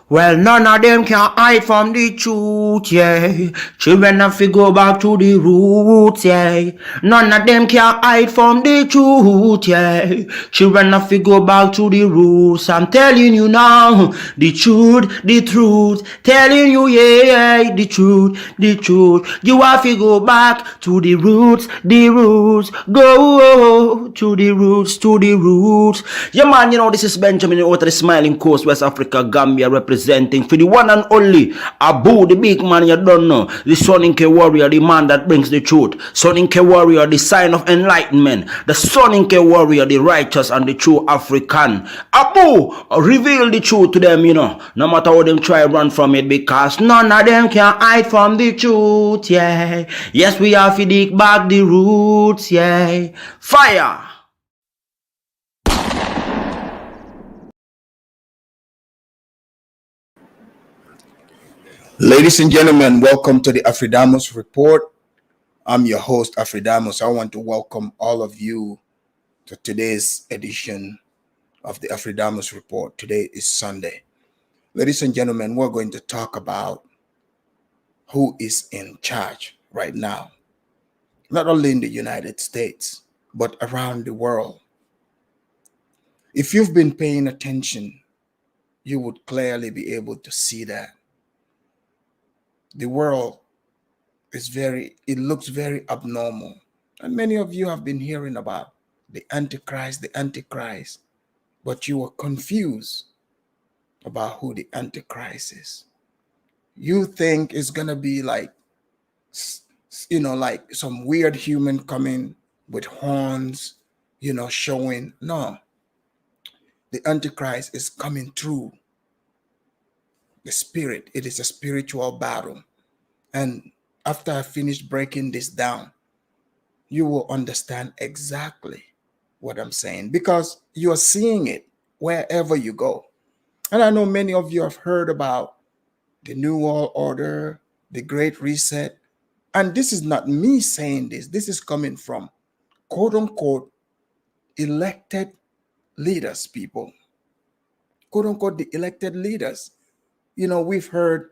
Well, none of them can hide from the truth, yeah. Children have to go back to the roots, yeah. None of them can hide from the truth, yeah. Children have to go back to the roots. I'm telling you now, the truth, the truth. Telling you, yeah, the truth, the truth. You have to go back to the roots, the roots. Go to the roots, to the roots. Yeah, man, this is Benjamin out of the Smiling Coast, West Africa, Gambia, representing for the one and only Abu, the big man you don't know, the Soninke warrior, the man that brings the truth, Soninke warrior, the sign of enlightenment, the Soninke warrior, the righteous and the true African. Abu, reveal the truth to them, no matter how them try run from it, because none of them can hide from the truth, yeah. Yes, we have to dig back the roots, yeah. Fire! Ladies and gentlemen, welcome to the Afridamos Report. I'm your host, Afridamos. I want to welcome all of you to today's edition of the Afridamos Report. Today is Sunday. Ladies and gentlemen, we're going to talk about who is in charge right now, not only in the United States, but around the world. If you've been paying attention, you would clearly be able to see that the world it looks very abnormal. And many of you have been hearing about the Antichrist, but you were confused about who the Antichrist is. You think it's going to be like some weird human coming with horns, showing. No, the Antichrist is coming through the spirit. It is a spiritual battle. And after I finish breaking this down, you will understand exactly what I'm saying, because you're seeing it wherever you go. And I know many of you have heard about the New World Order, the Great Reset. And this is not me saying this. This is coming from quote unquote elected leaders, people. Quote unquote the elected leaders. We've heard,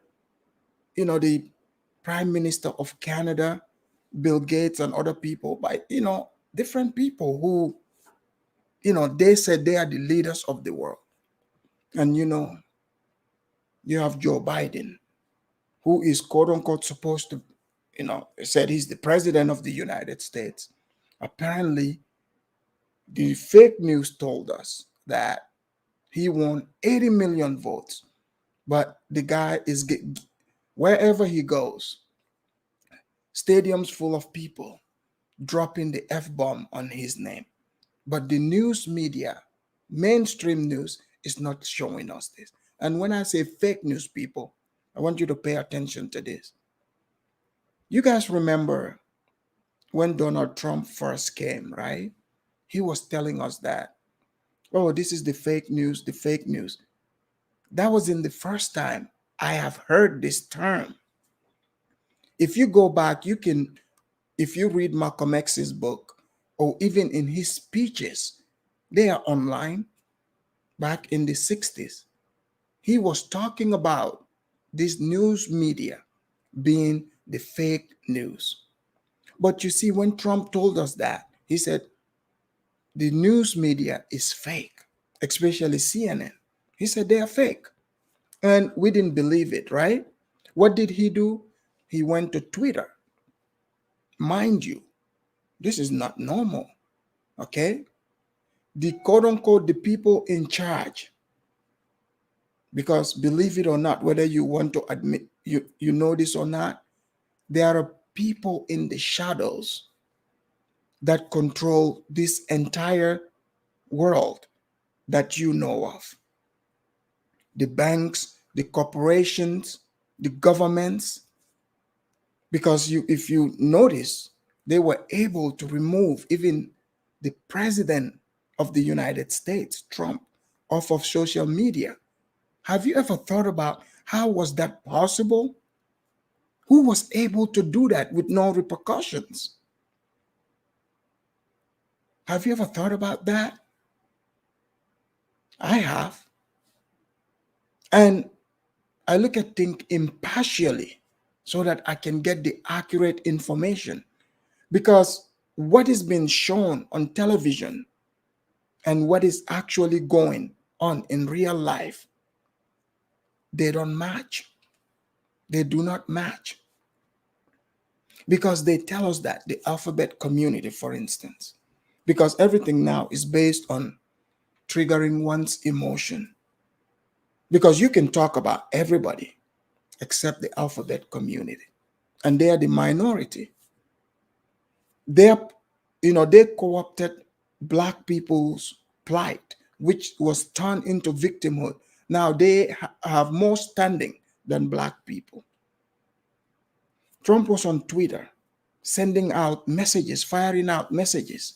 the Prime Minister of Canada, Bill Gates, and other people, by, different people who, they said they are the leaders of the world. And, you have Joe Biden, who is quote unquote supposed to, said he's the president of the United States. Apparently, the fake news told us that he won 80 million votes. But the guy is, wherever he goes, stadiums full of people dropping the F-bomb on his name. But the news media, mainstream news, is not showing us this. And when I say fake news, people, I want you to pay attention to this. You guys remember when Donald Trump first came, right? He was telling us that, oh, this is the fake news, the fake news. That was in the first time I have heard this term. If you go back, if you read Malcolm X's book, or even in his speeches, they are online back in the 60s. He was talking about this news media being the fake news. But you see, when Trump told us that, he said the news media is fake, especially CNN. He said they are fake. And we didn't believe it, right? What did he do? He went to Twitter. Mind you, this is not normal, okay? The quote unquote, the people in charge, because believe it or not, whether you want to admit, you know this or not, there are people in the shadows that control this entire world that you know of. The banks, the corporations, the governments, because if you notice, they were able to remove even the president of the United States, Trump, off of social media. Have you ever thought about how was that possible? Who was able to do that with no repercussions? Have you ever thought about that? I have. And I look at things impartially so that I can get the accurate information. Because what is being shown on television and what is actually going on in real life, they don't match. They do not match. Because they tell us that the alphabet community, for instance, because everything now is based on triggering one's emotion. Because you can talk about everybody except the alphabet community, and they are the minority. They're, they co-opted black people's plight, which was turned into victimhood. Now they have more standing than black people. Trump was on Twitter sending out messages, firing out messages.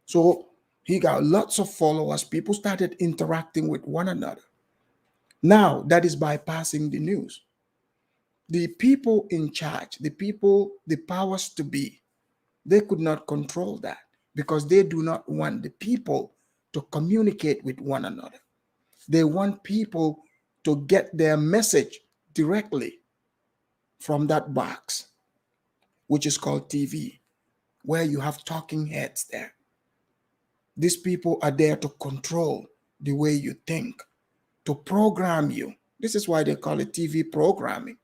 So he got lots of followers. People started interacting with one another. Now that is bypassing the news. The people in charge, the people, the powers to be, they could not control that because they do not want the people to communicate with one another. They want people to get their message directly from that box, which is called TV, where you have talking heads there. These people are there to control the way you think, to program you. This is why they call it TV programming.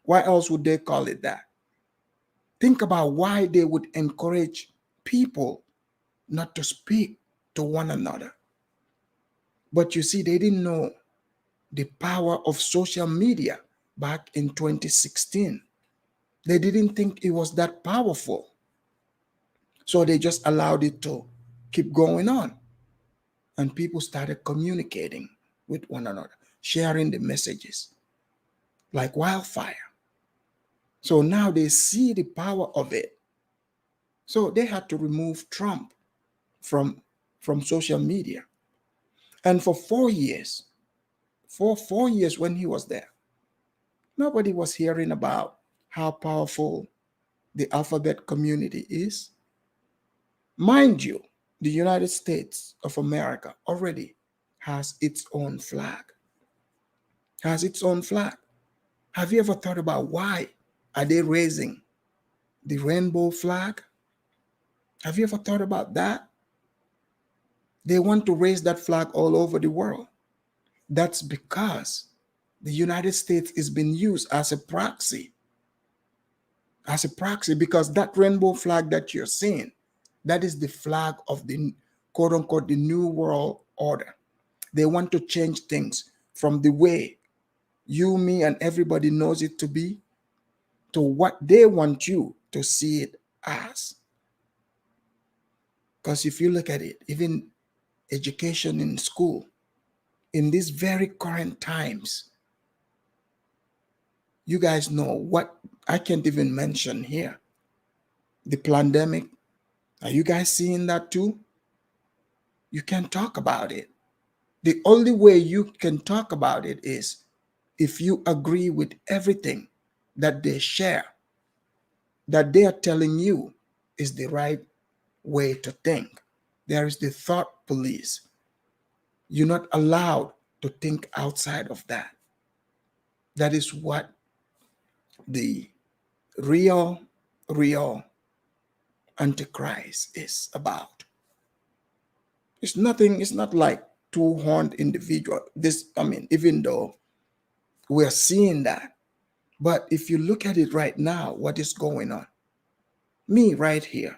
Why else would they call it that? Think about why they would encourage people not to speak to one another. But you see, they didn't know the power of social media back in 2016. They didn't think it was that powerful. So they just allowed it to keep going on. And people started communicating with one another, sharing the messages like wildfire. So now they see the power of it. So they had to remove Trump from, from social media. And for 4 years, for 4 years when he was there, nobody was hearing about how powerful the alphabet community is. Mind you, the United States of America already has its own flag. Has its own flag. Have you ever thought about why are they raising the rainbow flag? Have you ever thought about that? They want to raise that flag all over the world. That's because the United States is being used as a proxy, because that rainbow flag that you're seeing, that is the flag of the quote unquote the new world order. They want to change things from the way you, me, and everybody knows it to be to what they want you to see it as. Because if you look at it, even education in school, in these very current times, you guys know what I can't even mention here. The pandemic, are you guys seeing that too? You can't talk about it. The only way you can talk about it is if you agree with everything that they share, that they are telling you is the right way to think. There is the thought police. You're not allowed to think outside of that. That is what the real, real Antichrist is about. It's nothing, it's not like two-horned individual. Even though we're seeing that, but if you look at it right now, what is going on? Me right here,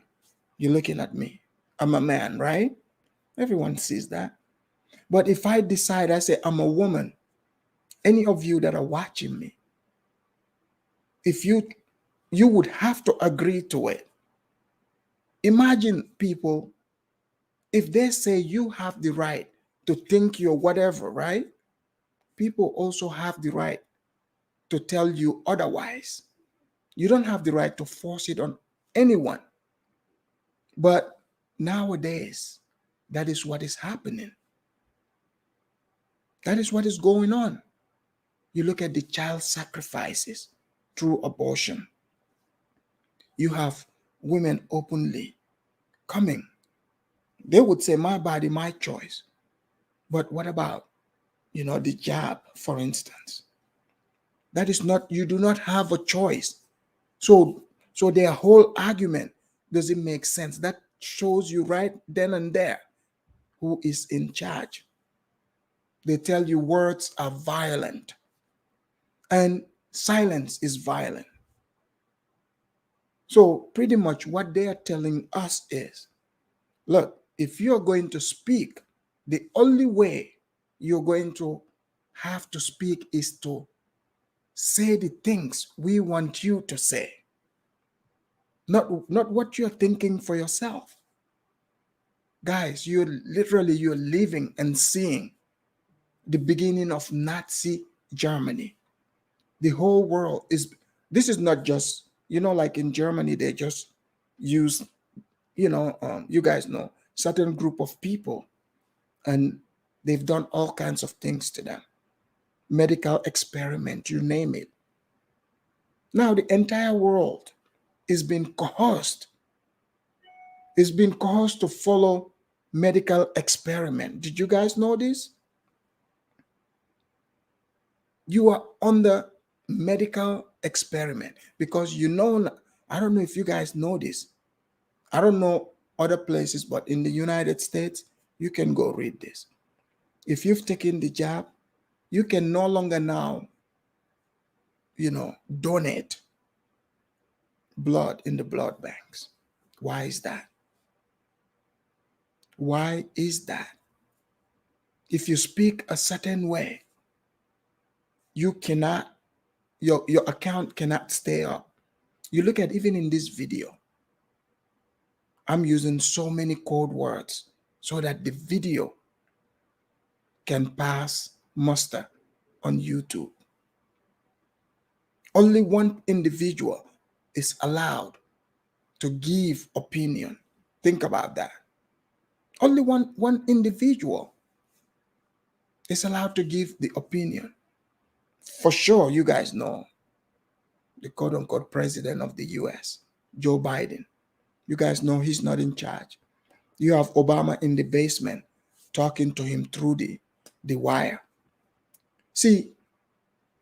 you're looking at me. I'm a man, right? Everyone sees that. But if I decide, I say, I'm a woman, any of you that are watching me, if you would have to agree to it. Imagine people, if they say you have the right to think you're whatever, right? People also have the right to tell you otherwise. You don't have the right to force it on anyone. But nowadays, that is what is happening. That is what is going on. You look at the child sacrifices through abortion. You have women openly coming. They would say, my body, my choice. But what about, the jab, for instance? That is not, you do not have a choice. So, so their whole argument doesn't make sense. That shows you right then and there who is in charge. They tell you words are violent and silence is violent. So, pretty much what they are telling us is, look, if you're going to speak, the only way you're going to have to speak is to say the things we want you to say, not what you're thinking for yourself. Guys, you're living and seeing the beginning of Nazi Germany. The whole world is, this is not just, like in Germany, they just use, you guys know, certain group of people, and they've done all kinds of things to them. Medical experiment, you name it. Now the entire world is being coerced, to follow medical experiment. Did you guys know this? You are under medical experiment because I don't know if you guys know this. I don't know other places, but in the United States, you can go read this. If you've taken the jab, you can no longer now, donate blood in the blood banks. Why is that? Why is that? If you speak a certain way, you cannot, your account cannot stay up. You look at, even in this video, I'm using so many code words so that the video can pass muster on YouTube. Only one individual is allowed to give opinion. Think about that. Only one individual is allowed to give the opinion. For sure, you guys know the quote unquote president of the US, Joe Biden. You guys know he's not in charge. You have Obama in the basement talking to him through the wire. See,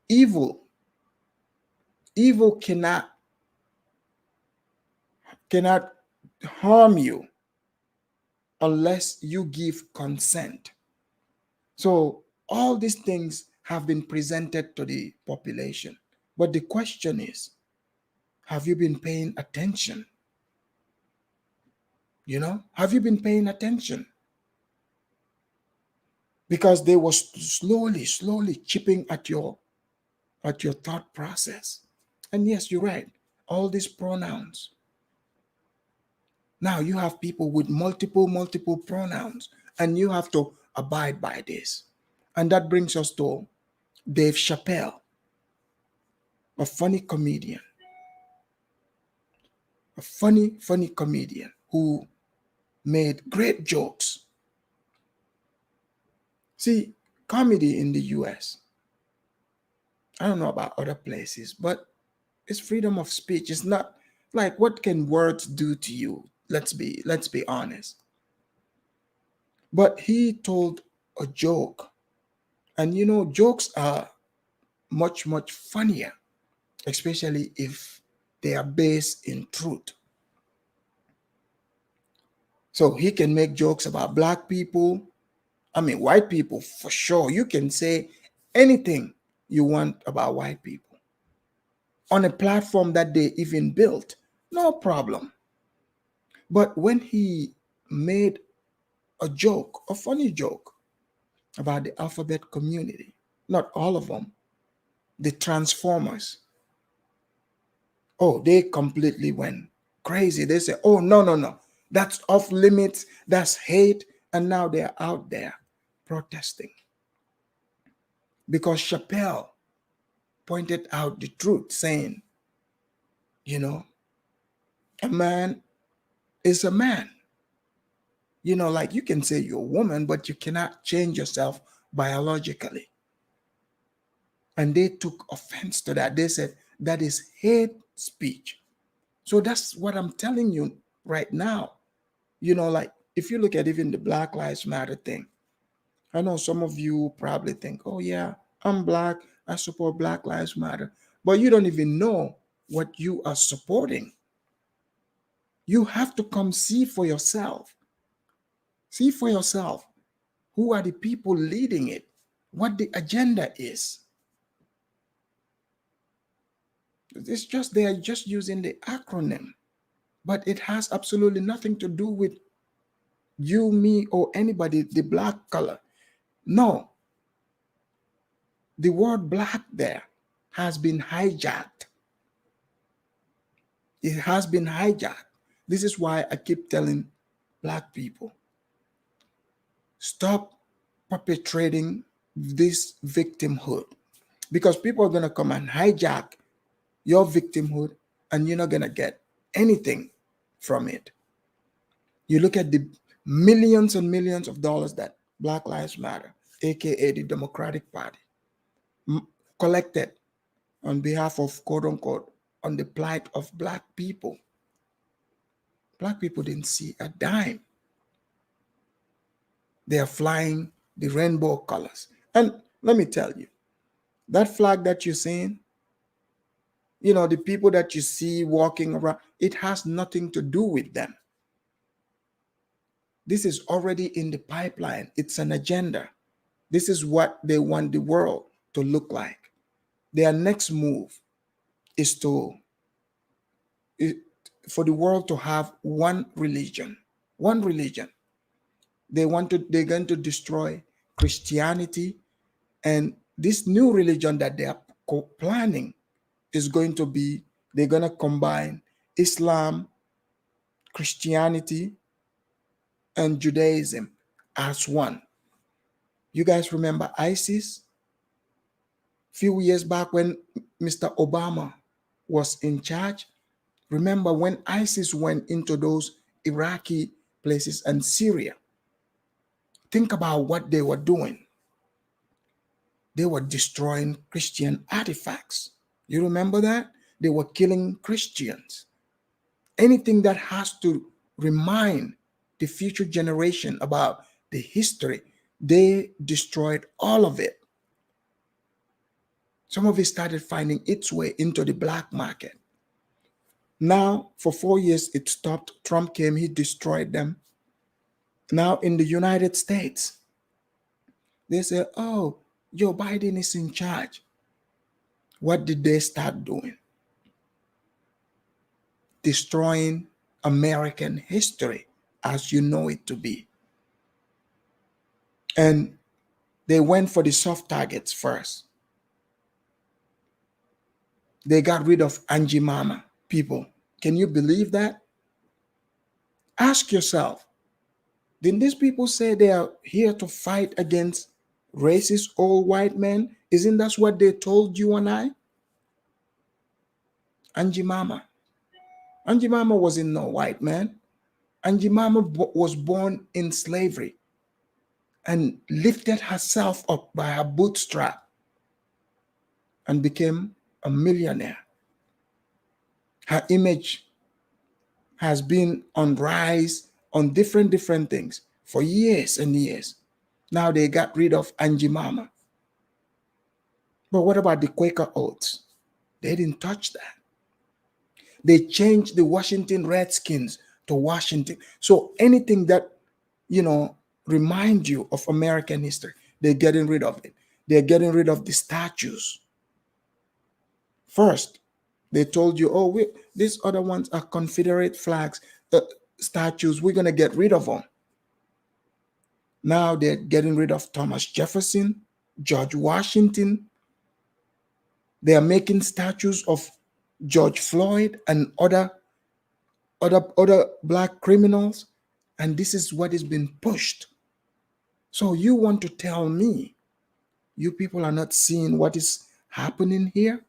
evil cannot harm you unless you give consent. So all these things have been presented to the population. But the question is, have you been paying attention? Have you been paying attention? Because they were slowly chipping at your thought process. And yes, you're right. All these pronouns. Now you have people with multiple pronouns, and you have to abide by this. And that brings us to Dave Chappelle, a funny comedian. A funny comedian who made great jokes. See, comedy in the US, I don't know about other places, but it's freedom of speech. It's not like, what can words do to you? Let's be honest. But he told a joke, and jokes are much funnier, especially if they are based in truth. So he can make jokes about black people. I mean, white people, for sure. You can say anything you want about white people on a platform that they even built, no problem. But when he made a funny joke about the alphabet community, not all of them, the Transformers, oh, they completely went crazy. They say, oh, no, that's off limits, that's hate. And now they're out there protesting because Chappelle pointed out the truth, saying, a man is a man. Like, you can say you're a woman, but you cannot change yourself biologically. And they took offense to that. They said that is hate speech. So that's what I'm telling you right now. Like, if you look at even the Black Lives Matter thing, I know some of you probably think, oh yeah, I'm black, I support Black Lives Matter. But you don't even know what you are supporting. You have to come see for yourself. See for yourself who are the people leading it, what the agenda is. It's just they are just using the acronym, but it has absolutely nothing to do with you, me, or anybody, the black color. No, the word black there has been hijacked. It has been hijacked. This is why I keep telling black people, stop perpetrating this victimhood, because people are going to come and hijack your victimhood and you're not going to get anything from it. You look at the millions and millions of dollars that Black Lives Matter, aka the Democratic Party, collected on behalf of, quote unquote, on the plight of black people. Black people didn't see a dime. They are flying the rainbow colors. And let me tell you, that flag that you're seeing, the people that you see walking around, it has nothing to do with them. This is already in the pipeline. It's an agenda. This is what they want the world to look like. Their next move is for the world to have one religion. One religion. They're going to destroy Christianity, and this new religion that they are planning is going to be, they're going to combine Islam, Christianity, and Judaism as one. You guys remember ISIS? Few years back when Mr. Obama was in charge, remember when ISIS went into those Iraqi places and Syria? Think about what they were doing. They were destroying Christian artifacts. You remember that? They were killing Christians. Anything that has to remind the future generation about the history, they destroyed all of it. Some of it started finding its way into the black market. Now, for 4 years, it stopped. Trump came, he destroyed them. Now, in the United States, they say, oh, Joe Biden is in charge. What did they start doing? Destroying American history as you know it to be. And they went for the soft targets first. They got rid of Angie Mama. People, can you believe that? Ask yourself, didn't these people say they are here to fight against racist old white men? Isn't that what they told you and I? Angie Mama. Angie Mama wasn't no white man. Angie Mama was born in slavery and lifted herself up by her bootstrap and became a millionaire. Her image has been on rise on different things for years and years. Now they got rid of Angie Mama. But what about the Quaker Oats? They didn't touch that. They changed the Washington Redskins to Washington. So anything that, remind you of American history, they're getting rid of it. They're getting rid of the statues. First, they told you, oh, these other ones are Confederate flags, statues. We're going to get rid of them. Now they're getting rid of Thomas Jefferson, George Washington. They are making statues of George Floyd and other black criminals. And this is what is being pushed. So you want to tell me you people are not seeing what is happening here?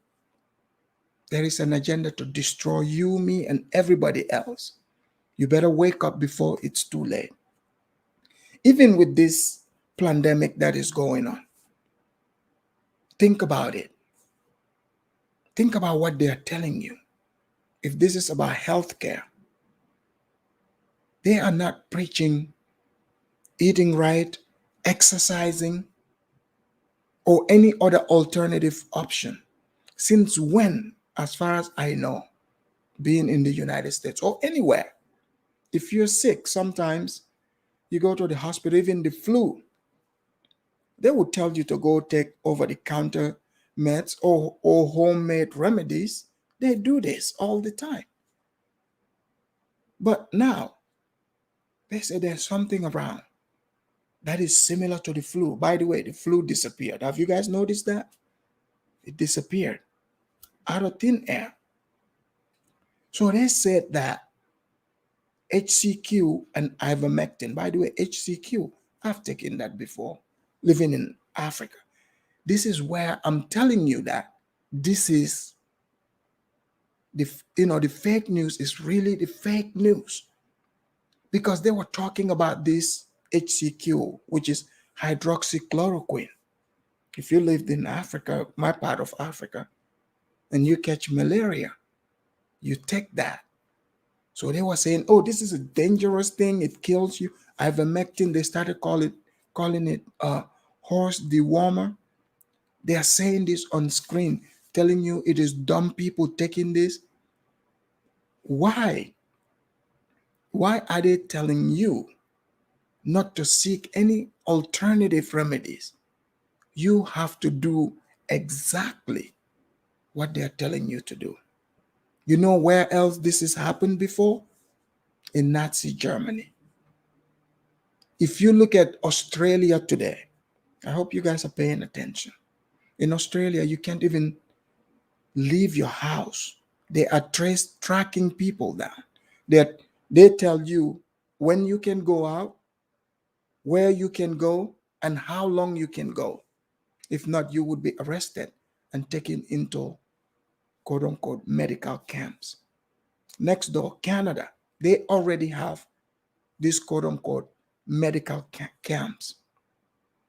There is an agenda to destroy you, me, and everybody else. You better wake up before it's too late. Even with this pandemic that is going on, think about it. Think about what they are telling you. If this is about healthcare, they are not preaching eating right, exercising, or any other alternative option. Since when, as far as I know, being in the United States or anywhere, if you're sick, sometimes you go to the hospital, even the flu, they would tell you to go take over the counter meds or homemade remedies. They do this all the time. But now they say there's something around that is similar to the flu. By the way, the flu disappeared. Have you guys noticed that? It disappeared out of thin air. So they said that HCQ and ivermectin, by the way, HCQ, I've taken that before, living in Africa. This is where I'm telling you that this is the fake news is really the fake news, because they were talking about this HCQ, which is hydroxychloroquine. If you lived in Africa, my part of Africa, and you catch malaria, you take that. So they were saying, oh, this is a dangerous thing. It kills you. Ivermectin, they started calling it horse dewormer. They are saying this on screen, telling you it is dumb people taking this. Why? Why are they telling you not to seek any alternative remedies? You have to do exactly what they're telling you to do. You know where else this has happened before? In Nazi Germany. If you look at Australia today, I hope you guys are paying attention. In Australia, you can't even leave your house. They are tracking people down. They they tell you when you can go out, where you can go, and how long you can go. If not, you would be arrested and taken into quote unquote medical camps. Next door, Canada, they already have these quote unquote medical camps.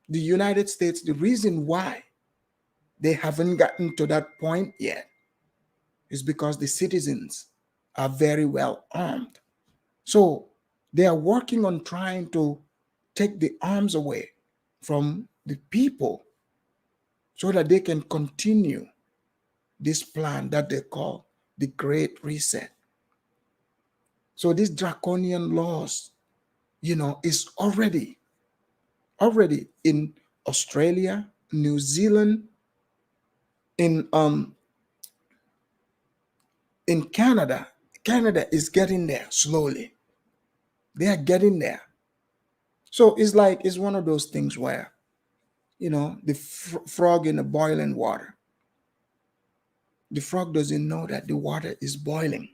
The United States, the reason why they haven't gotten to that point yet is because the citizens are very well armed. So they are working on trying to take the arms away from the people so that they can continue this plan that they call the Great Reset. So these draconian laws, is already in Australia, New Zealand, in Canada. Canada is getting there slowly. They are getting there. So it's one of those things where, the frog in the boiling water. The frog doesn't know that the water is boiling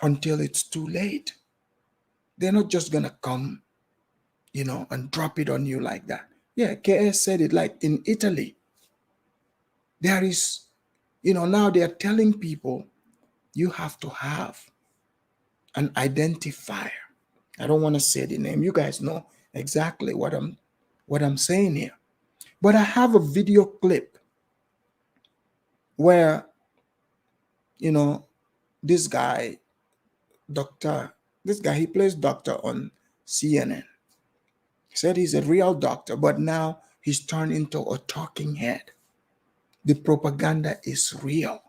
until it's too late. They're not just gonna come, and drop it on you like that. Yeah, KS said it, like in Italy. There is, now they are telling people you have to have an identifier. I don't want to say the name. You guys know exactly what I'm saying here. But I have a video clip where, this guy, he plays doctor on CNN. He said he's a real doctor, but now he's turned into a talking head. The propaganda is real.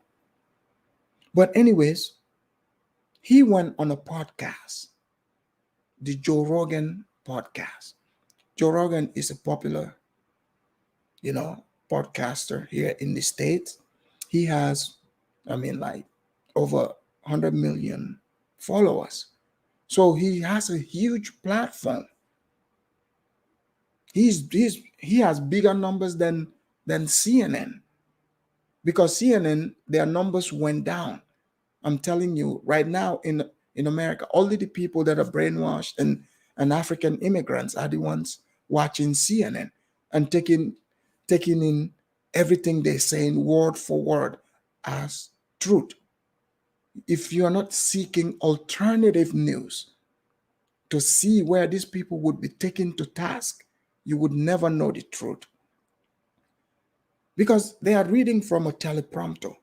But anyways, he went on a podcast, the Joe Rogan podcast. Joe Rogan is a popular, podcaster here in the States. He has, like over 100 million followers. So he has a huge platform. He has bigger numbers than CNN, because CNN, their numbers went down. I'm telling you right now, in America, only the people that are brainwashed and African immigrants are the ones watching CNN and taking in everything they're saying word for word as truth. If you are not seeking alternative news to see where these people would be taken to task, you would never know the truth, because they are reading from a teleprompter.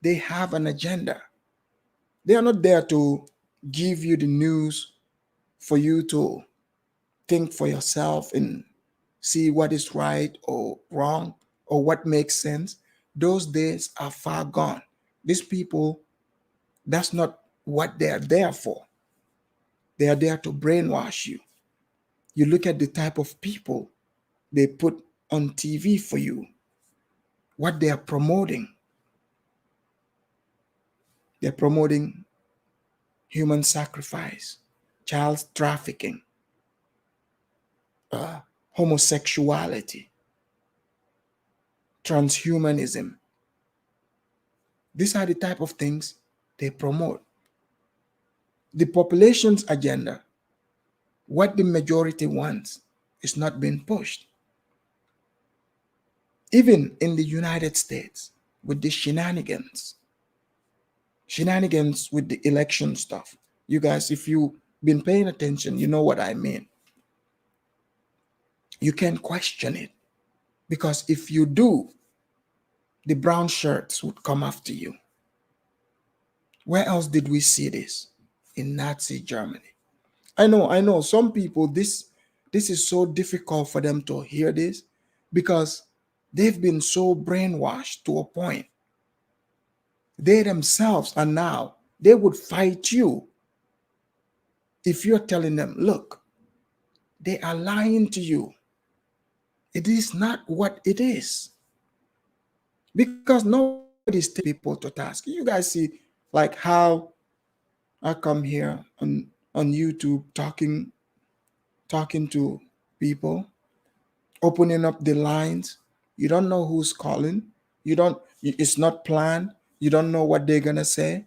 They have an agenda. They are not there to give you the news for you to think for yourself and see what is right or wrong or what makes sense. Those days are far gone. These people, that's not what they're there for. They are there to brainwash you. You look at the type of people they put on TV for you, what they are promoting. They're promoting human sacrifice, child trafficking, uh, homosexuality, transhumanism. These are the type of things they promote. The population's agenda, what the majority wants, is not being pushed. Even in the United States, with the shenanigans with the election stuff. You guys, if you've been paying attention, you know what I mean. You can question it because if you do, the brown shirts would come after you. Where else did we see this? In Nazi Germany. I know. Some people, this is so difficult for them to hear this because they've been so brainwashed to a point. They themselves are now, they would fight you if you're telling them, look, they are lying to you. It is not what it is. Because nobody's taking people to task. You guys see like how I come here on YouTube talking to people, opening up the lines. You don't know who's calling. You don't, it's not planned. You don't know what they're gonna say.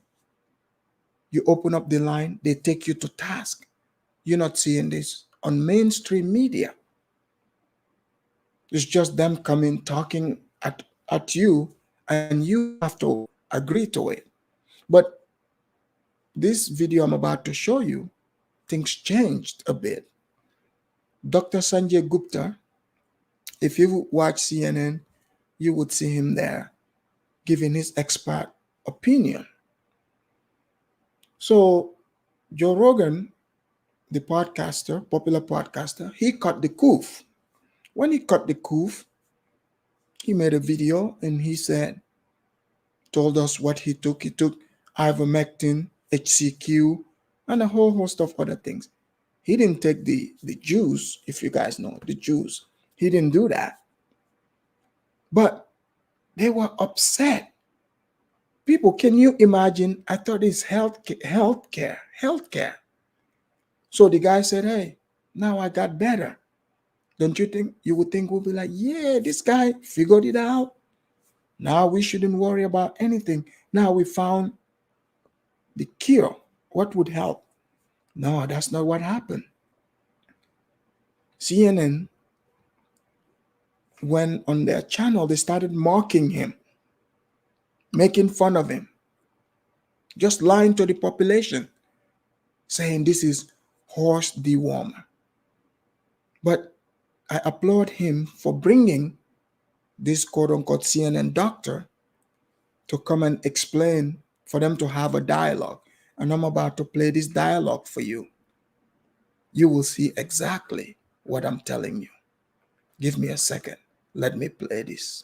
You open up the line, they take you to task. You're not seeing this on mainstream media. It's just them coming talking at you, and you have to agree to it. But this video I'm about to show you, things changed a bit. Dr. Sanjay Gupta, if you watch CNN, you would see him there giving his expert opinion. So Joe Rogan, the podcaster, popular podcaster, he cut the coof. When he cut the coof, he made a video and he said, told us what he took. He took ivermectin, HCQ, and a whole host of other things. He didn't take the juice, if you guys know the juice. He didn't do that. But they were upset. People, can you imagine? I thought it's healthcare. So the guy said, hey, now I got better. Don't you think, you would think we'll be like, yeah, this guy figured it out. Now we shouldn't worry about anything. Now we found the cure. What would help? No, that's not what happened. CNN went on their channel, they started mocking him, making fun of him, just lying to the population, saying this is horse dewormer. But I applaud him for bringing this quote-unquote CNN doctor to come and explain, for them to have a dialogue. And I'm about to play this dialogue for you. You will see exactly what I'm telling you. Give me a second. Let me play this.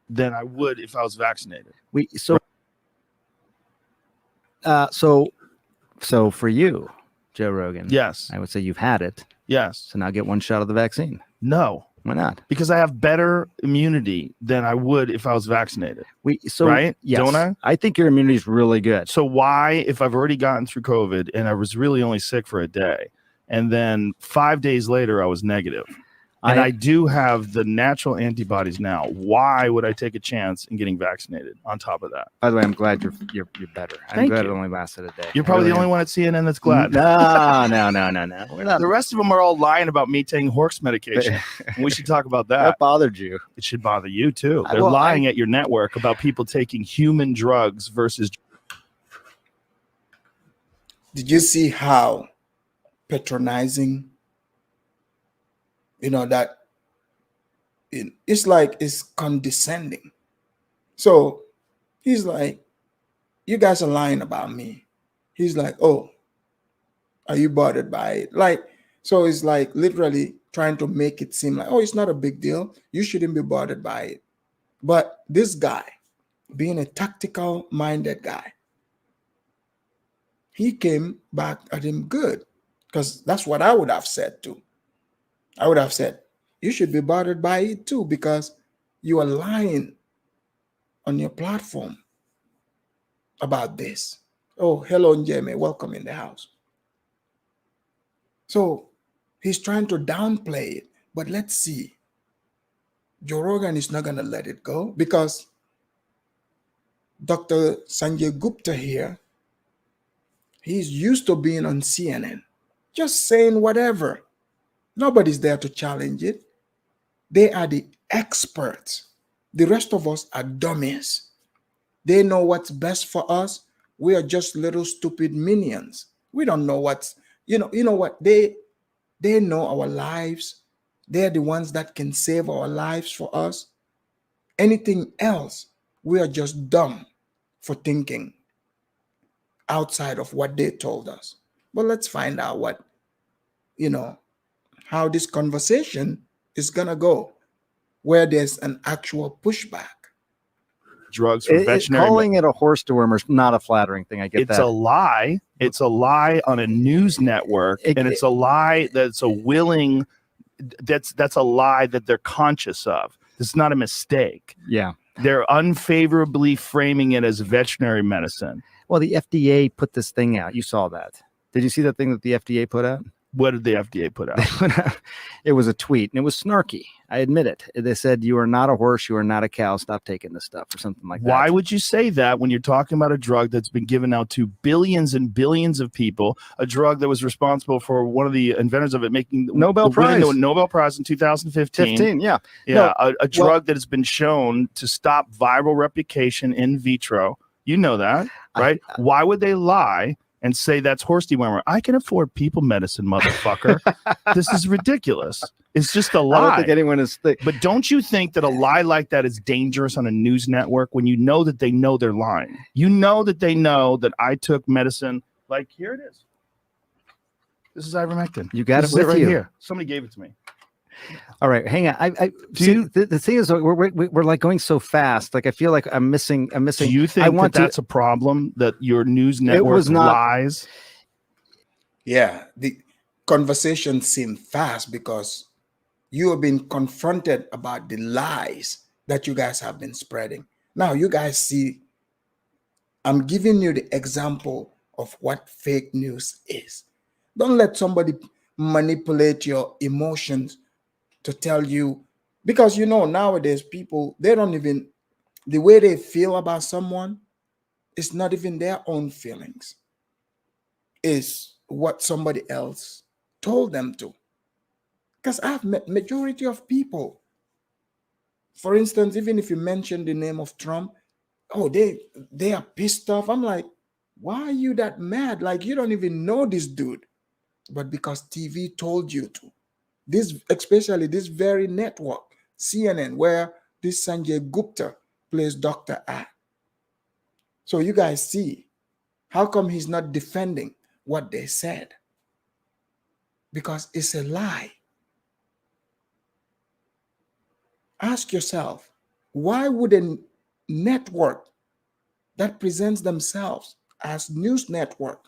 Than I would if I was vaccinated. So for you, Joe Rogan, Yes. I would say you've had it. Yes. So now get one shot of the vaccine. No. Why not? Because I have better immunity than I would if I was vaccinated. Right? Yes, Don't I? I think your immunity is really good. So why, if I've already gotten through COVID and I was really only sick for a day, and then 5 days later I was negative, and I do have the natural antibodies now, why would I take a chance in getting vaccinated on top of that? By the way, I'm glad you're better. I'm Thank glad you. it only lasted a day. You're probably the only one at CNN that's glad. No. We're not. The rest of them are all lying about me taking horse medication. And we should talk about that. That bothered you. It should bother you too. They're lying at your network about people taking human drugs versus. Did you see how patronizing, that it's like it's condescending. So he's like, you guys are lying about me. He's like, oh, are you bothered by it? Like, So it's like literally trying to make it seem like, oh, it's not a big deal. You shouldn't be bothered by it. But this guy, being a tactical minded guy, he came back at him good, because that's what I would have said too. I would have said, you should be bothered by it too, because you are lying on your platform about this. Oh, hello, Njeme. Welcome in the house. So he's trying to downplay it. But let's see. Joe Rogan is not going to let it go, because Dr. Sanjay Gupta here, he's used to being on CNN, just saying whatever. Nobody's there to challenge it. They are the experts. The rest of us are dummies. They know what's best for us. We are just little stupid minions. We don't know what's, you know what? They know our lives. They're the ones that can save our lives for us. Anything else, we are just dumb for thinking outside of what they told us. But let's find out what, how this conversation is going to go, where there's an actual pushback. Drugs for veterinary. Calling it a horse dewormer is not a flattering thing. I get that. It's a lie. It's a lie on a news network, and it's a lie that's a willing. That's a lie that they're conscious of. It's not a mistake. Yeah, they're unfavorably framing it as veterinary medicine. Well, the FDA put this thing out. You saw that. Did you see that thing that the FDA put out? What did the FDA put out? It was a tweet, and it was snarky. I admit it. They said, you are not a horse, you are not a cow, stop taking this stuff, or something like that. Why would you say that when you're talking about a drug that's been given out to billions and billions of people, a drug that was responsible for one of the inventors of it making Nobel Prize in 2015? Yeah. No, a drug that has been shown to stop viral replication in vitro. You know that, right? Why would they lie and say that's horse dewormer? I can afford people medicine, motherfucker. This is ridiculous. It's just a lie. I don't think anyone is. But don't you think that a lie like that is dangerous on a news network when you know that they know they're lying? You know that they know that I took medicine. Like, here it is. This is ivermectin. You got this it with right you. Here. Somebody gave it to me. All right, hang on. The thing is, we're like going so fast. Like, I feel like I'm missing. Do you think that's a problem, that your news network lies? Yeah, the conversation seemed fast because you have been confronted about the lies that you guys have been spreading. Now you guys see, I'm giving you the example of what fake news is. Don't let somebody manipulate your emotions to tell you, because nowadays people, they don't even, the way they feel about someone, it's not even their own feelings. It's what somebody else told them to. Because I've met majority of people. For instance, even if you mention the name of Trump, oh, they are pissed off. I'm like, why are you that mad? Like, you don't even know this dude. But because TV told you to. This, especially this very network, CNN, where this Sanjay Gupta plays Dr. A. So you guys see, how come he's not defending what they said? Because it's a lie. Ask yourself, why would a network that presents themselves as news network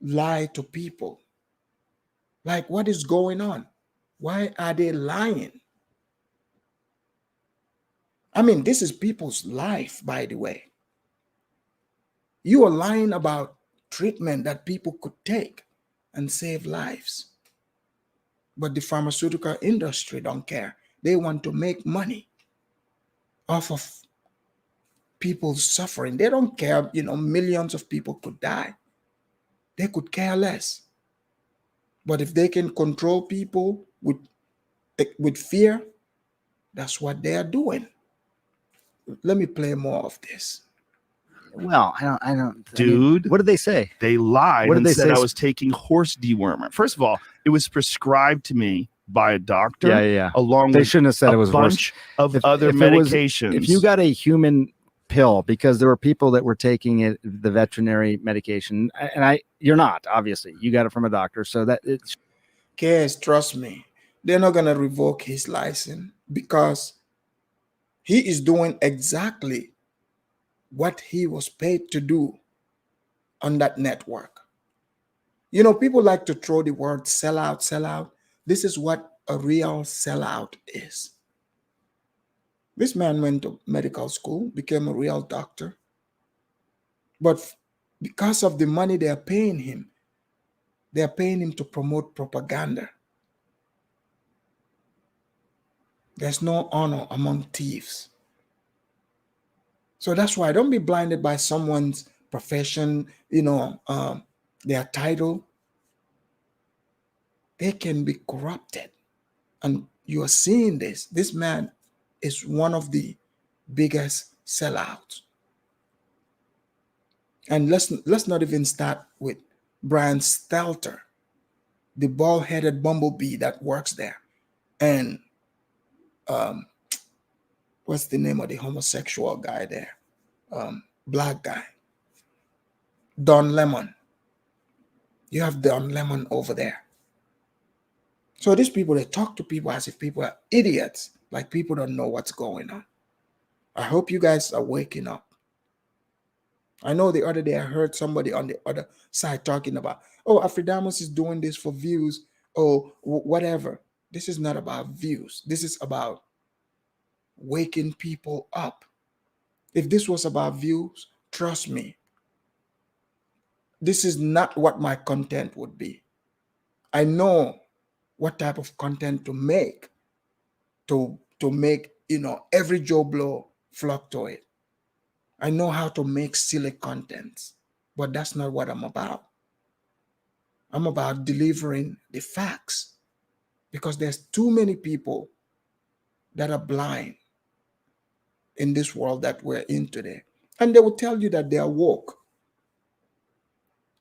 lie to people? Like, what is going on? Why are they lying? I mean, this is people's life, by the way. You are lying about treatment that people could take and save lives. But the pharmaceutical industry don't care. They want to make money off of people's suffering. They don't care, millions of people could die. They could care less. But if they can control people with fear, that's what they are doing. Let me play more of this. Well, I don't. Dude, I mean, what did they say? They lied and said say? I was taking horse dewormer. First of all, it was prescribed to me by a doctor. Yeah. Along they with shouldn't have said it was a bunch of other medications. If you got a human pill, because there were people that were taking it, the veterinary medication, and you're not, obviously, you got it from a doctor, so that it's. cares, trust me. They're not going to revoke his license because he is doing exactly what he was paid to do on that network. You know, people like to throw the word sellout, sellout. This is what a real sellout is. This man went to medical school, became a real doctor. But because of the money they are paying him to promote propaganda. There's no honor among thieves. So that's why don't be blinded by someone's profession, their title. They can be corrupted. And you are seeing this. This man is one of the biggest sellouts. And let's not even start with Brian Stelter, the bald-headed bumblebee that works there. And what's the name of the homosexual guy there? Black guy. Don Lemon. You have Don Lemon over there. So these people, they talk to people as if people are idiots, like people don't know what's going on. I hope you guys are waking up. I know the other day I heard somebody on the other side talking about, oh, Afridamus is doing this for views, oh, whatever. This is not about views. This is about waking people up. If this was about views, trust me, this is not what my content would be. I know what type of content to make every Joe Blow flock to it. I know how to make silly contents, but that's not what I'm about. I'm about delivering the facts because there's too many people that are blind in this world that we're in today. And they will tell you that they are woke.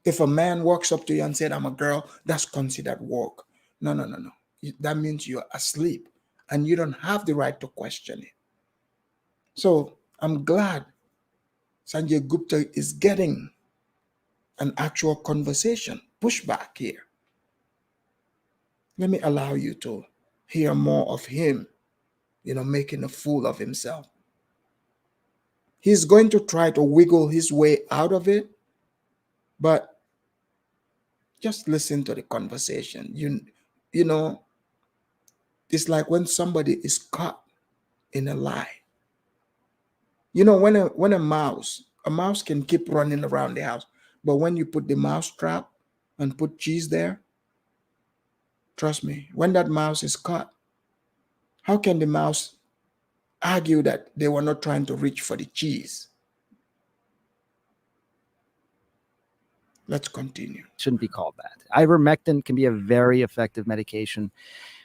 If a man walks up to you and said, I'm a girl, that's considered woke. No. That means you're asleep and you don't have the right to question it. So I'm glad Sanjay Gupta is getting an actual conversation, pushback here. Let me allow you to hear more of him, making a fool of himself. He's going to try to wiggle his way out of it, but just listen to the conversation. You know, it's like when somebody is caught in a lie. When a mouse can keep running around the house, but when you put the mouse trap and put cheese there, trust me, when that mouse is caught, how can the mouse argue that they were not trying to reach for the cheese? Let's continue. Shouldn't be called that. Ivermectin can be a very effective medication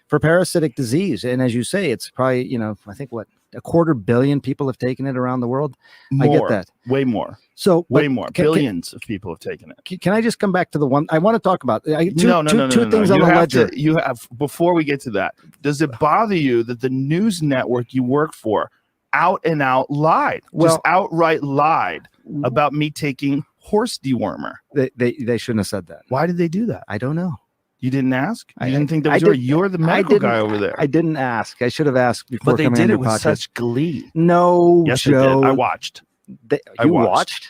for parasitic disease. And as you say, it's probably, I think 250 million people have taken it around the world. More, I get that. Way more. So way more. Billions of people have taken it. Can I just come back to the one I want to talk about? Two things on you the ledger. You have, before we get to that, does it bother you that the news network you work for out and out lied, just outright lied about me taking horse dewormer? They shouldn't have said that. Why did they do that? I don't know. You didn't ask? You didn't think that was you're the medical guy over there. I didn't ask. I should have asked before. But they did it with such glee. No, yes, Joe. they did. I watched.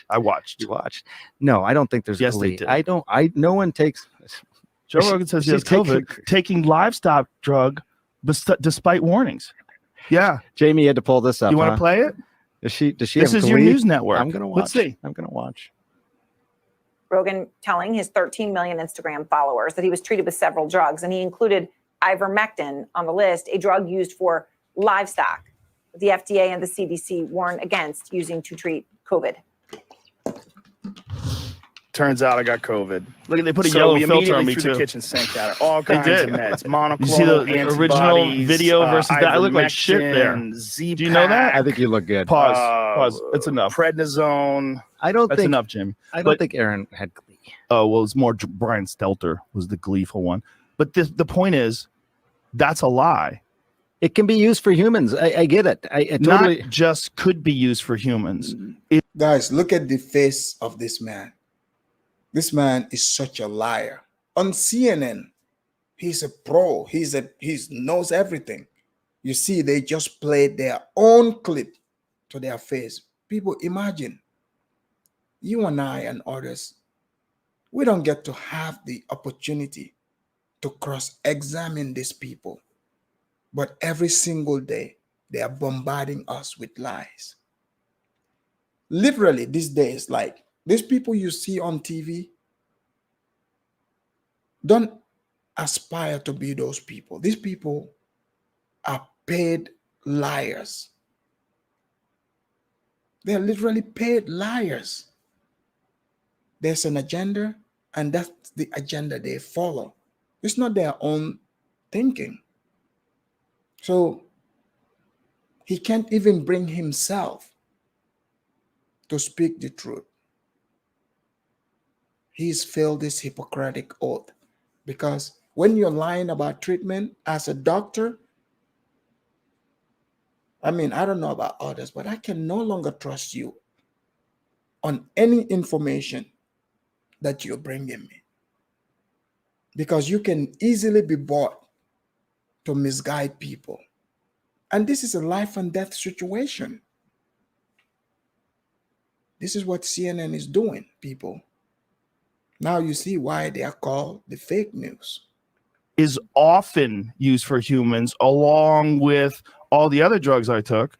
I watched. You watched. No, I don't think there's glee. They did. No one takes. Joe Rogan says he has COVID, taking livestock drug despite warnings. Yeah. Jamie had to pull this up. You want to play it? Does she? This is your news network. I'm gonna watch. Let's see. I'm gonna watch. Rogan telling his 13 million Instagram followers that he was treated with several drugs, and he included ivermectin on the list, a drug used for livestock. The FDA and the CDC warn against using to treat COVID. Turns out I got COVID. Look at they put a yellow filter on me threw too. the kitchen sink at it. All kinds of meds. Monoclonal you see the original video versus that? I look like shit there. Z-Pack, do you know that? I think you look good. Pause. It's enough. Prednisone. That's enough, Jimmy. I don't think Aaron had glee. Oh, well, it's more Brian Stelter was the gleeful one. But the point is, that's a lie. It can be used for humans. I get it. I totally. Not just could be used for humans. Guys, look at the face of this man. This man is such a liar. On CNN, He's a pro. He knows everything. You see, they just played their own clip to their face. People, imagine you and I and others, we don't get to have the opportunity to cross-examine these people. But every single day, they are bombarding us with lies. Literally, these days, like these people you see on TV, don't aspire to be those people. These people are paid liars. They're literally paid liars. There's an agenda, and that's the agenda they follow. It's not their own thinking. So he can't even bring himself to speak the truth. He's failed this Hippocratic oath, because when you're lying about treatment as a doctor, I mean, I don't know about others, but I can no longer trust you on any information that you're bringing me, because you can easily be bought to misguide people. And this is a life and death situation. This is what CNN is doing, people. Now you see why they are called the fake news. Is often used for humans along with all the other drugs I took,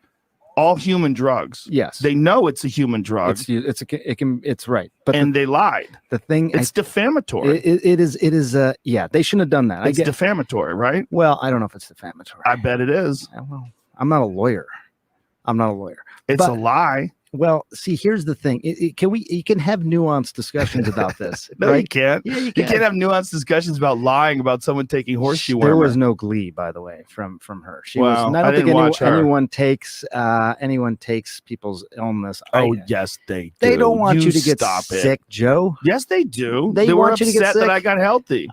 all human drugs. Yes. They know it's a human drug. It's right. But they lied. The thing, it's defamatory. It is yeah, they shouldn't have done that. It's defamatory, right? Well, I don't know if it's defamatory. I bet it is. Well, I'm not a lawyer. It's a lie. Well, see, here's the thing. You can have nuanced discussions about this. No, right? you can't. Yeah, you can't have nuanced discussions about lying about someone taking horseshoe worm. There was no glee, by the way, from her. She well, was. I don't think anyone takes people's illness. Oh, yes, they do. They don't want you to get sick, Joe. Yes, they do. They were want you to get upset sick. that I got healthy.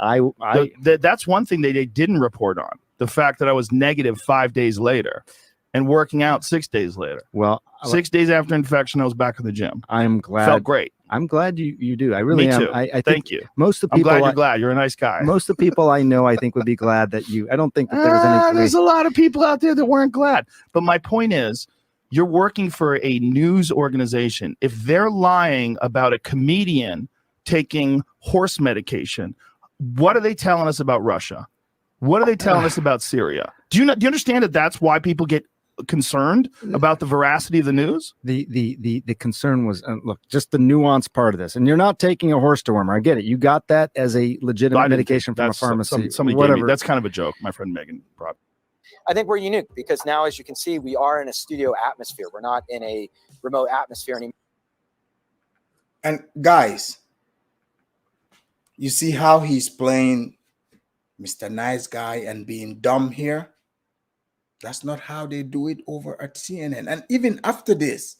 That's one thing they didn't report on. The fact that I was negative 5 days later and working out 6 days later. Well, 6 days after infection, I was back in the gym. I'm glad. Felt great. I'm glad you do. I really am. Me too. I Thank you. Most of the people. I'm glad you're glad. You're a nice guy. Most of the people I know, I think, would be glad that you. I don't think that there was any. There's a lot of people out there that weren't glad. But my point is, you're working for a news organization. If they're lying about a comedian taking horse medication, what are they telling us about Russia? What are they telling us about Syria? Do you understand that that's why people get concerned about the veracity of the news? The concern was look, just the nuanced part of this, and you're not taking a horse dewormer. I get it. You got that as a legitimate medication from a pharmacy. Somebody gave me, that's kind of a joke. My friend Megan brought. I think we're unique because now, as you can see, we are in a studio atmosphere. We're not in a remote atmosphere anymore. And guys, you see how he's playing Mr. Nice Guy and being dumb here? That's not how they do it over at CNN. And even after this,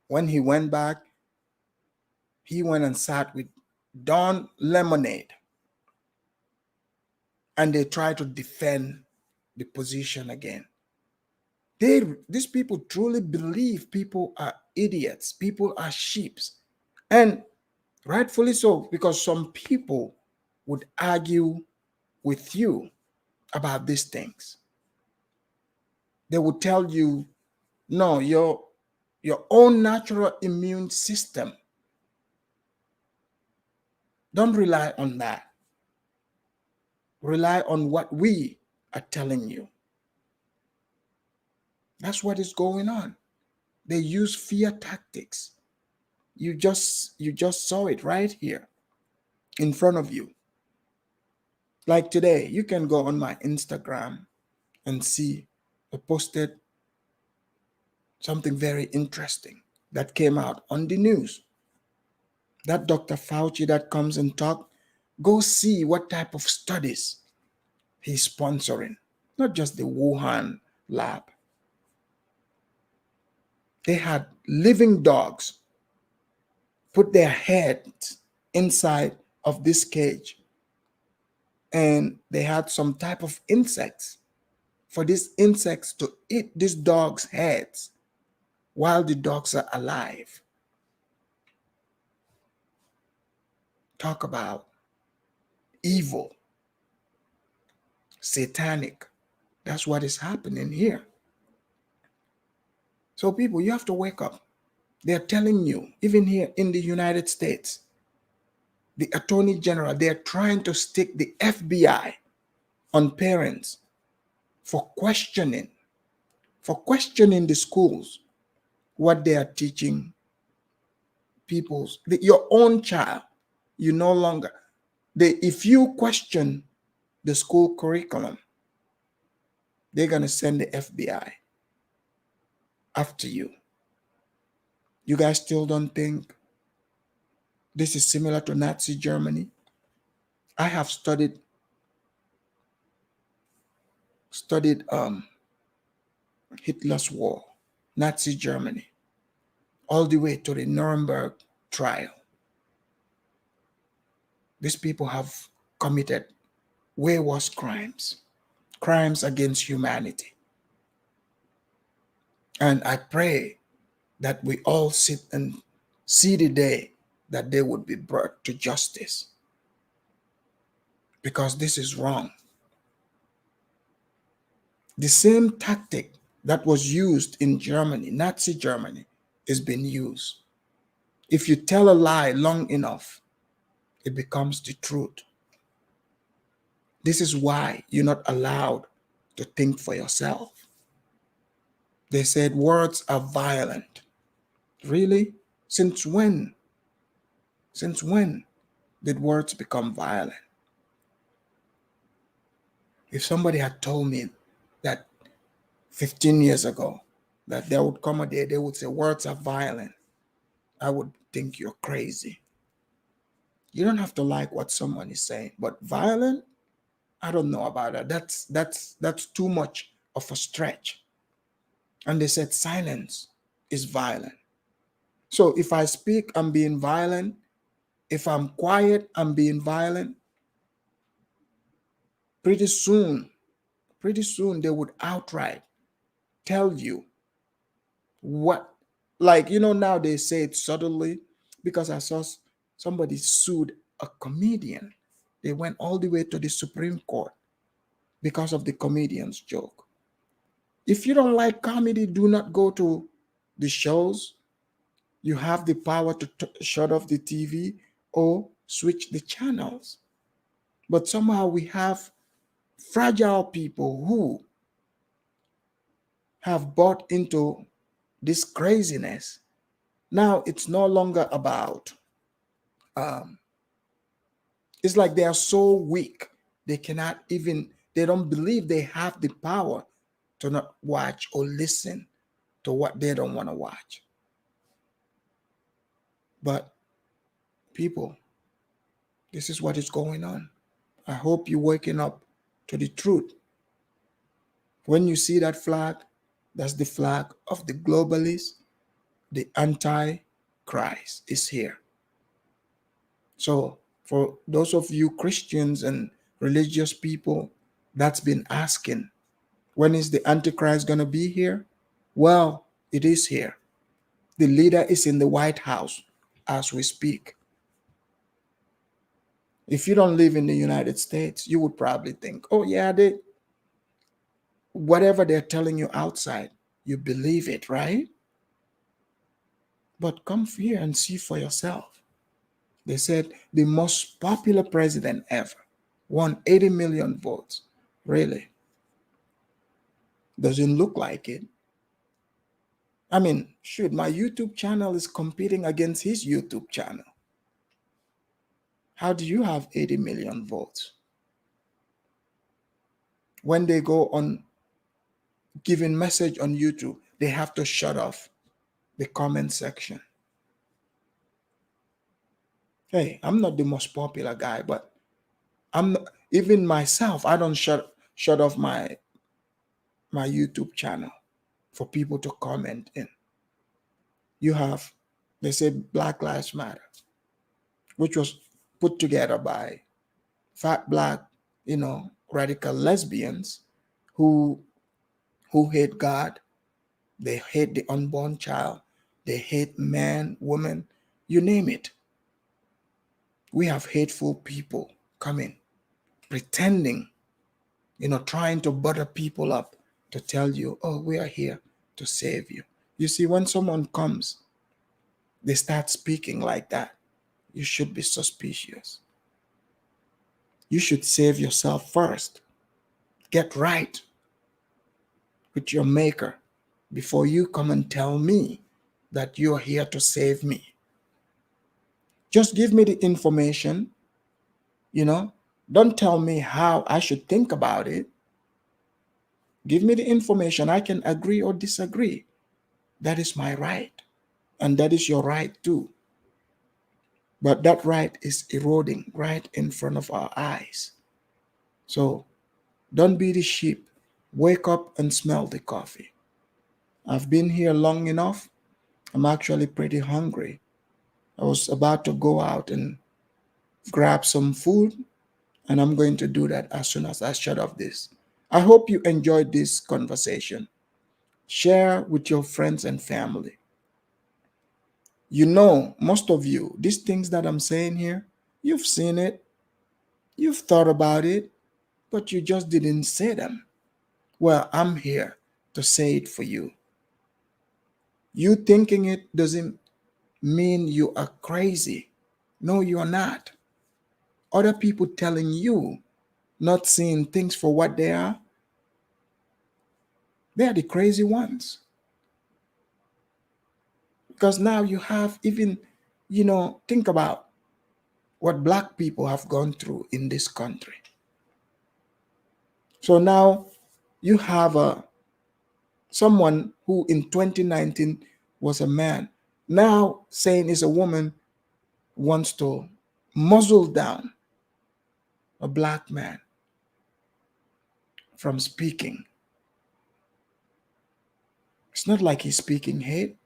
when he went back, he went and sat with Don Lemonade. And they tried to defend the position again. These people truly believe people are idiots. People are sheeps. And rightfully so, because some people would argue with you about these things. They would tell you, no, your own natural immune system. Don't rely on that. Rely on what we are telling you. That's what is going on. They use fear tactics. You just saw it right here in front of you. Like today, you can go on my Instagram and see I posted something very interesting that came out on the news. That Dr. Fauci that comes and talk, go see what type of studies he's sponsoring, not just the Wuhan lab. They had living dogs put their heads inside of this cage, and they had some type of insects for these insects to eat these dogs' heads while the dogs are alive. Talk about evil. satanic. That's what is happening here. So people, you have to wake up. They're telling you, even here in the United States, the Attorney General, they're trying to stick the FBI on parents for questioning the schools, what they are teaching your own child. You no longer, if you question the school curriculum, they're going to send the FBI after you. You guys still don't think this is similar to Nazi Germany? I have studied Hitler's war, Nazi Germany, all the way to the Nuremberg trial. These people have committed way worse crimes against humanity. And I pray that we all sit and see the day that they would be brought to justice, because this is wrong. The same tactic that was used in Germany, Nazi Germany, is being used. If you tell a lie long enough, it becomes the truth. This is why you're not allowed to think for yourself. They said words are violent. Really? Since when? Since when did words become violent? If somebody had told me that 15 years ago, that there would come a day they would say words are violent, I would think you're crazy. You don't have to like what someone is saying, but violent, I don't know about that. That's too much of a stretch. And they said silence is violent. So if I speak, I'm being violent. If I'm quiet, I'm being violent. Pretty soon they would outright tell you what, like, now they say it subtly, because I saw somebody sued a comedian. They went all the way to the Supreme Court because of the comedian's joke. If you don't like comedy, do not go to the shows. You have the power to shut off the TV or switch the channels. But somehow we have fragile people who have bought into this craziness. Now it's no longer about, it's like they are so weak, they don't believe they have the power to not watch or listen to what they don't want to watch. But people, this is what is going on. I hope you're waking up to the truth. When you see that flag, that's the flag of the globalists. The Antichrist is here. So for those of you Christians and religious people that's been asking, when is the Antichrist going to be here? Well, it is here. The leader is in the White House as we speak. If you don't live in the United States, you would probably think, oh yeah, whatever they're telling you outside, you believe it, right? But come here and see for yourself. They said the most popular president ever won 80 million votes. Really? Doesn't look like it. I mean, shoot, my YouTube channel is competing against his YouTube channel. How do you have 80 million votes? When they go on giving message on YouTube, they have to shut off the comment section. Hey, I'm not the most popular guy, but I'm not, even myself, I don't shut off my YouTube channel for people to comment in. You have, they say Black Lives Matter, which was put together by fat black, radical lesbians who hate God. They hate the unborn child. They hate man, woman, you name it. We have hateful people coming, pretending trying to butter people up to tell you, oh, we are here to save you. You see, when someone comes, they start speaking like that, you should be suspicious. You should save yourself first. Get right with your maker before you come and tell me that you're here to save me. Just give me the information, Don't tell me how I should think about it. Give me the information. I can agree or disagree. That is my right. And that is your right too. But that right is eroding right in front of our eyes. So don't be the sheep. Wake up and smell the coffee. I've been here long enough. I'm actually pretty hungry. I was about to go out and grab some food, and I'm going to do that as soon as I shut off this. I hope you enjoyed this conversation. Share with your friends and family. Most of you, these things that I'm saying here, you've seen it, you've thought about it, but you just didn't say them. Well, I'm here to say it for you. You thinking it doesn't mean you are crazy. No, you're not. Other people telling you, not seeing things for what they are the crazy ones. Because now you have even, think about what Black people have gone through in this country. So now you have someone who in 2019 was a man, now saying is a woman, wants to muzzle down a Black man from speaking. It's not like he's speaking hate.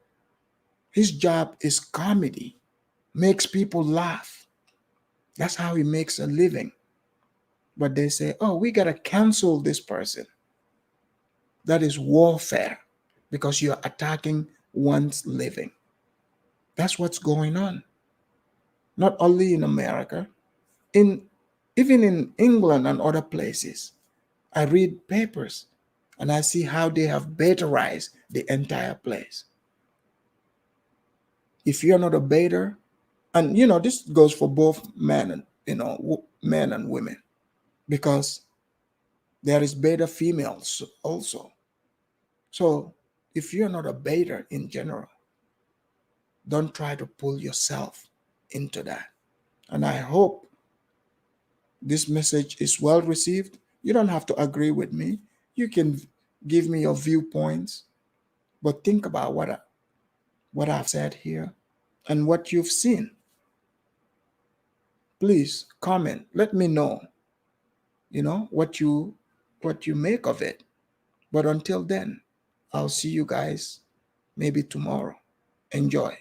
His job is comedy, makes people laugh. That's how he makes a living. But they say, oh, we got to cancel this person. That is warfare because you're attacking one's living. That's what's going on. Not only in America, even in England and other places. I read papers and I see how they have betarized the entire place. If you're not a beta, and this goes for both men and men and women, because there is beta females also. So if you're not a beta in general, don't try to pull yourself into that. And I hope this message is well received. You don't have to agree with me. You can give me your viewpoints, but think about what I've said here and what you've seen. Please comment. Let me know, what you make of it. But until then, I'll see you guys maybe tomorrow. Enjoy.